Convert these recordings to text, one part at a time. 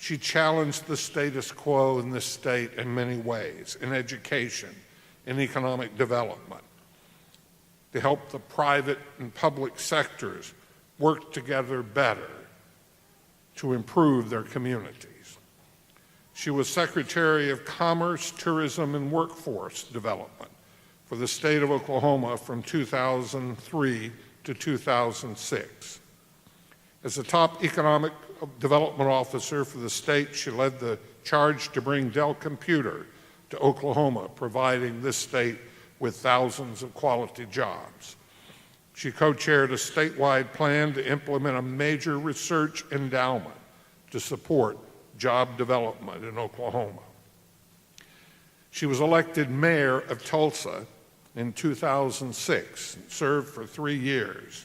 She challenged the status quo in this state in many ways, in education, in economic development, to help the private and public sectors work together better to improve their communities. She was Secretary of Commerce, Tourism, and Workforce Development for the state of Oklahoma from 2003 to 2006. As the top economic development officer for the state, she led the charge to bring Dell Computer to Oklahoma, providing this state with thousands of quality jobs. She co-chaired a statewide plan to implement a major research endowment to support job development in Oklahoma. She was elected mayor of Tulsa in 2006 and served for 3 years,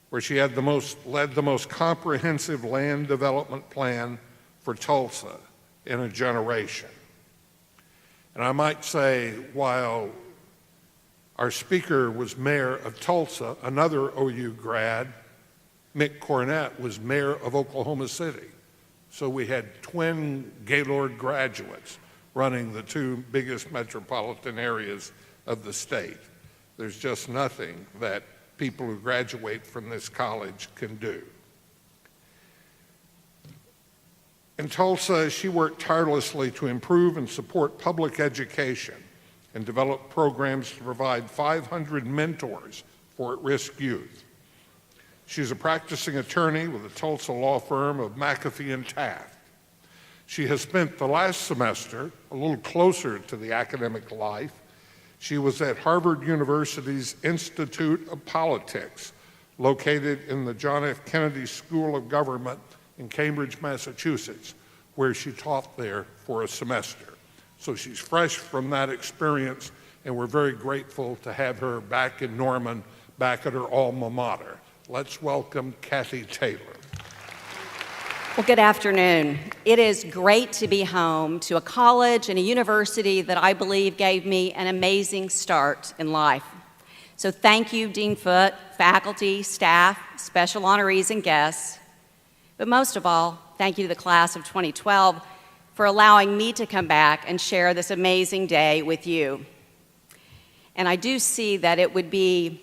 where she had led the most comprehensive land development plan for Tulsa in a generation. And I might say, while our speaker was mayor of Tulsa, another OU grad, Mick Cornett, was mayor of Oklahoma City. So we had twin Gaylord graduates running the two biggest metropolitan areas of the state. There's just nothing that people who graduate from this college can do. In Tulsa, she worked tirelessly to improve and support public education and develop programs to provide 500 mentors for at-risk youth. She's a practicing attorney with the Tulsa law firm of McAfee and Taft. She has spent the last semester a little closer to the academic life. She was at Harvard University's Institute of Politics, located in the John F. Kennedy School of Government in Cambridge, Massachusetts, where she taught there for a semester. So she's fresh from that experience, and we're very grateful to have her back in Norman, back at her alma mater. Let's welcome Kathy Taylor. Well, good afternoon. It is great to be home to a college and a university that I believe gave me an amazing start in life. So thank you, Dean Foote, faculty, staff, special honorees, and guests. But most of all, thank you to the class of 2012 for allowing me to come back and share this amazing day with you. And I do see that it would be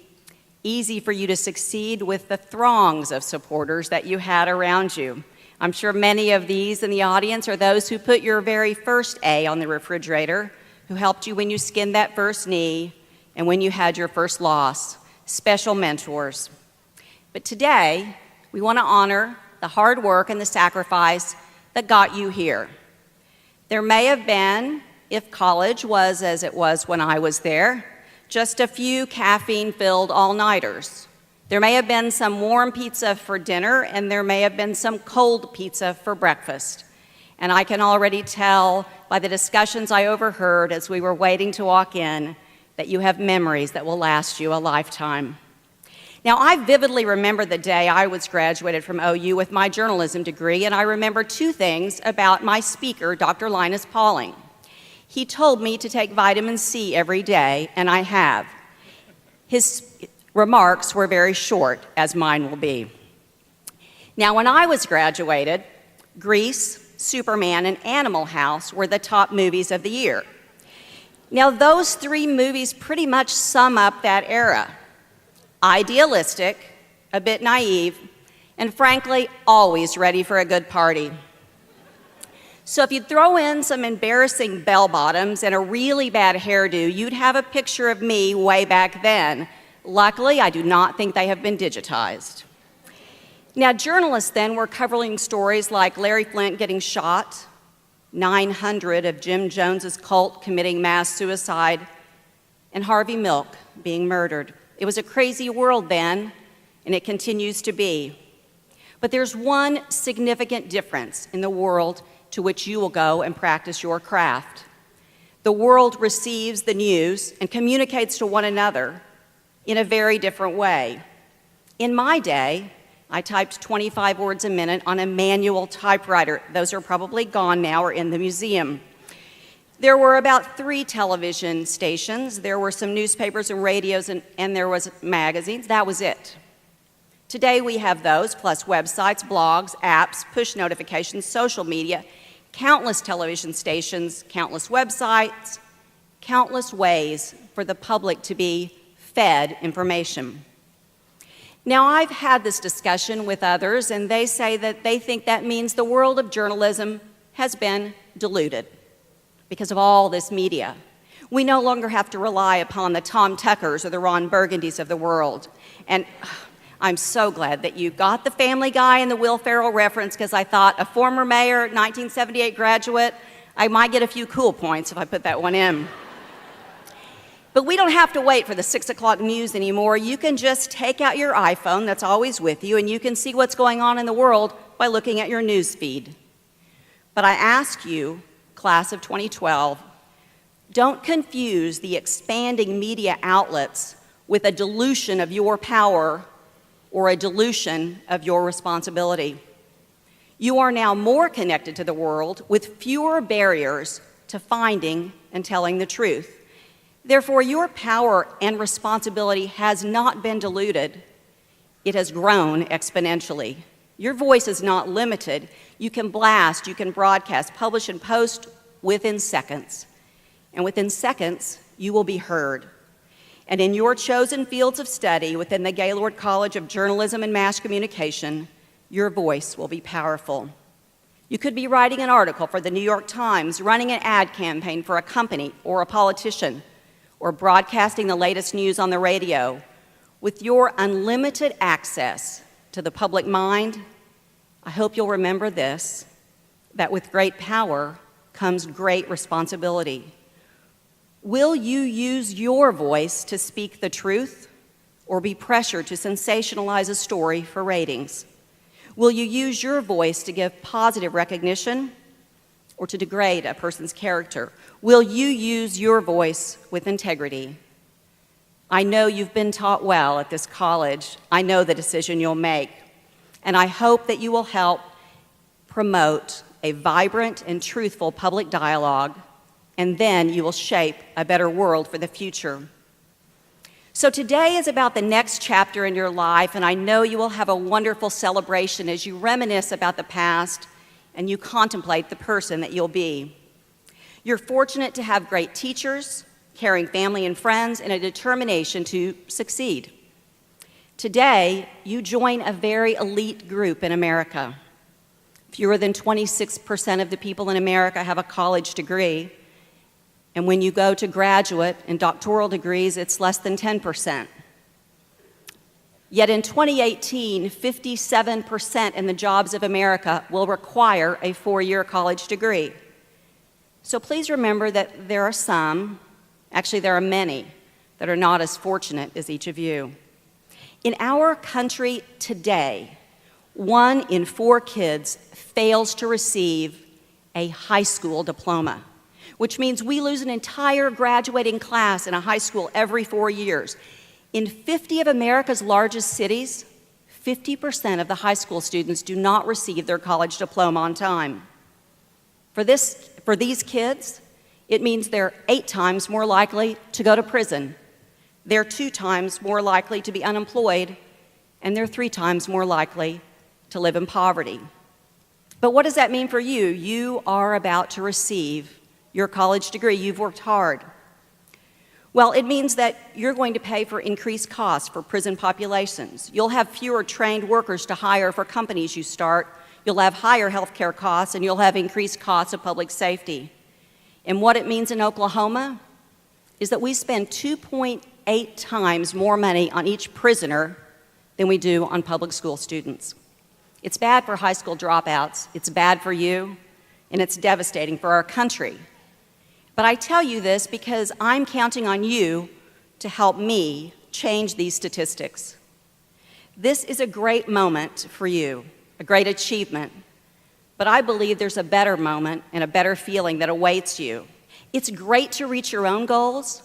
easy for you to succeed with the throngs of supporters that you had around you. I'm sure many of these in the audience are those who put your very first A on the refrigerator, who helped you when you skinned that first knee and when you had your first loss, special mentors. But today, we want to honor the hard work and the sacrifice that got you here. There may have been, if college was as it was when I was there, just a few caffeine-filled all-nighters. There may have been some warm pizza for dinner, and there may have been some cold pizza for breakfast. And I can already tell by the discussions I overheard as we were waiting to walk in that you have memories that will last you a lifetime. Now, I vividly remember the day I was graduated from OU with my journalism degree, and I remember two things about my speaker, Dr. Linus Pauling. He told me to take vitamin C every day, and I have. His remarks were very short, as mine will be. Now, when I was graduated, Grease, Superman, and Animal House were the top movies of the year. Now, those three movies pretty much sum up that era. Idealistic, a bit naive, and frankly, always ready for a good party. So if you throw in some embarrassing bell-bottoms and a really bad hairdo, you'd have a picture of me way back then. Luckily, I do not think they have been digitized. Now, journalists then were covering stories like Larry Flint getting shot, 900 of Jim Jones's cult committing mass suicide, and Harvey Milk being murdered. It was a crazy world then, and it continues to be. But there's one significant difference in the world to which you will go and practice your craft. The world receives the news and communicates to one another in a very different way. In my day, I typed 25 words a minute on a manual typewriter. Those are probably gone now or in the museum. There were about 3 television stations. There were some newspapers and radios, and there was magazines. That was it. Today we have those, plus websites, blogs, apps, push notifications, social media, countless television stations, countless websites, countless ways for the public to be fed information. Now, I've had this discussion with others, and they say that they think that means the world of journalism has been diluted because of all this media. We no longer have to rely upon the Tom Tuckers or the Ron Burgundys of the world. And I'm so glad that you got the Family Guy and the Will Ferrell reference, because I thought a former mayor, 1978 graduate, I might get a few cool points if I put that one in. But we don't have to wait for the 6 o'clock news anymore. You can just take out your iPhone that's always with you, and you can see what's going on in the world by looking at your news feed. But I ask you, class of 2012, don't confuse the expanding media outlets with a dilution of your power or a dilution of your responsibility. You are now more connected to the world with fewer barriers to finding and telling the truth. Therefore, your power and responsibility has not been diluted. It has grown exponentially. Your voice is not limited. You can blast, you can broadcast, publish, and post within seconds. And within seconds, you will be heard. And in your chosen fields of study within the Gaylord College of Journalism and Mass Communication, your voice will be powerful. You could be writing an article for the New York Times, running an ad campaign for a company or a politician, or broadcasting the latest news on the radio. With your unlimited access to the public mind, I hope you'll remember this, that with great power comes great responsibility. Will you use your voice to speak the truth, or be pressured to sensationalize a story for ratings? Will you use your voice to give positive recognition, or to degrade a person's character? Will you use your voice with integrity? I know you've been taught well at this college. I know the decision you'll make. And I hope that you will help promote a vibrant and truthful public dialogue, and then you will shape a better world for the future. So today is about the next chapter in your life, and I know you will have a wonderful celebration as you reminisce about the past and you contemplate the person that you'll be. You're fortunate to have great teachers, caring family and friends, and a determination to succeed. Today, you join a very elite group in America. Fewer than 26% of the people in America have a college degree, and when you go to graduate and doctoral degrees, it's less than 10%. Yet in 2018, 57% in the jobs of America will require a 4-year college degree. So please remember that there are some, actually there are many, that are not as fortunate as each of you. In our country today, 1 in 4 kids fails to receive a high school diploma, which means we lose an entire graduating class in a high school every 4 years. In 50 of America's largest cities, 50% of the high school students do not receive their college diploma on time. For these kids, it means they're 8 times more likely to go to prison. They're 2 times more likely to be unemployed, and they're 3 times more likely to live in poverty. But what does that mean for you? You are about to receive your college degree. You've worked hard. Well, it means that you're going to pay for increased costs for prison populations. You'll have fewer trained workers to hire for companies you start. You'll have higher health care costs, and you'll have increased costs of public safety. And what it means in Oklahoma is that we spend 2.8 times more money on each prisoner than we do on public school students. It's bad for high school dropouts, it's bad for you, and it's devastating for our country. But I tell you this because I'm counting on you to help me change these statistics. This is a great moment for you, a great achievement, but I believe there's a better moment and a better feeling that awaits you. It's great to reach your own goals,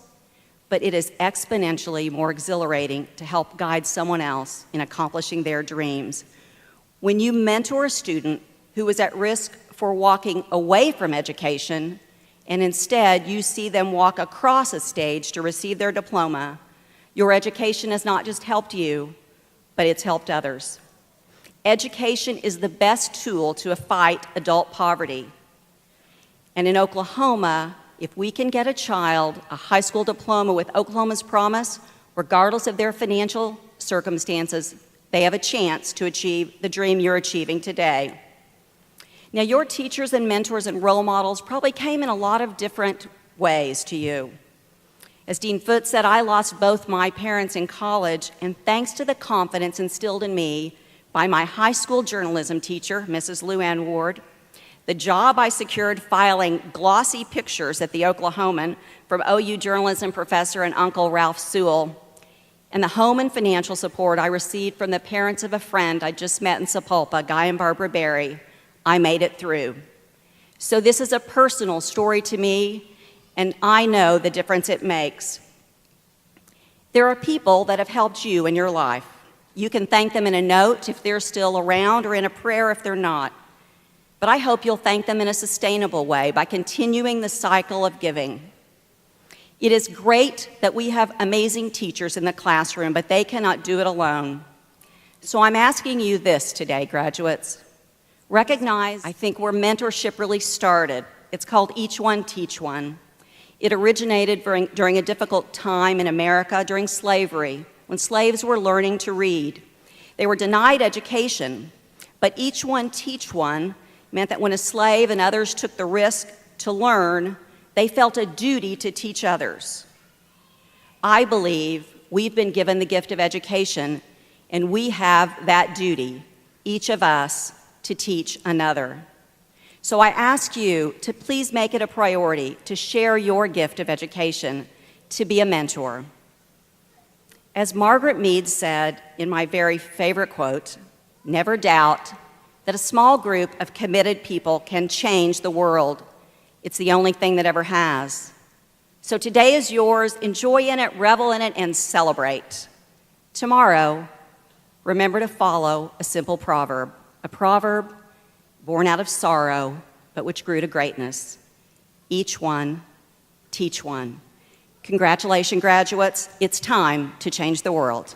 but it is exponentially more exhilarating to help guide someone else in accomplishing their dreams. When you mentor a student who is at risk for walking away from education, and instead you see them walk across a stage to receive their diploma, your education has not just helped you, but it's helped others. Education is the best tool to fight adult poverty. And in Oklahoma, if we can get a child a high school diploma with Oklahoma's Promise, regardless of their financial circumstances, they have a chance to achieve the dream you're achieving today. Now, your teachers and mentors and role models probably came in a lot of different ways to you. As Dean Foote said, I lost both my parents in college, and thanks to the confidence instilled in me by my high school journalism teacher, Mrs. Lou Ann Ward, the job I secured filing glossy pictures at the Oklahoman from OU journalism professor and Uncle Ralph Sewell, and the home and financial support I received from the parents of a friend I just met in Sapulpa, Guy and Barbara Berry, I made it through. So this is a personal story to me, and I know the difference it makes. There are people that have helped you in your life. You can thank them in a note if they're still around, or in a prayer if they're not. But I hope you'll thank them in a sustainable way by continuing the cycle of giving. It is great that we have amazing teachers in the classroom, but they cannot do it alone. So I'm asking you this today, graduates. Recognize, I think, where mentorship really started. It's called Each One, Teach One. It originated during a difficult time in America during slavery, when slaves were learning to read. They were denied education, but Each One, Teach One meant that when a slave and others took the risk to learn, they felt a duty to teach others. I believe we've been given the gift of education, and we have that duty, each of us, to teach another. So I ask you to please make it a priority to share your gift of education, to be a mentor. As Margaret Mead said in my very favorite quote, never doubt that a small group of committed people can change the world. It's the only thing that ever has. So today is yours. Enjoy in it, revel in it, and celebrate. Tomorrow, remember to follow a simple proverb, a proverb born out of sorrow, but which grew to greatness. Each one, teach one. Congratulations, graduates. It's time to change the world.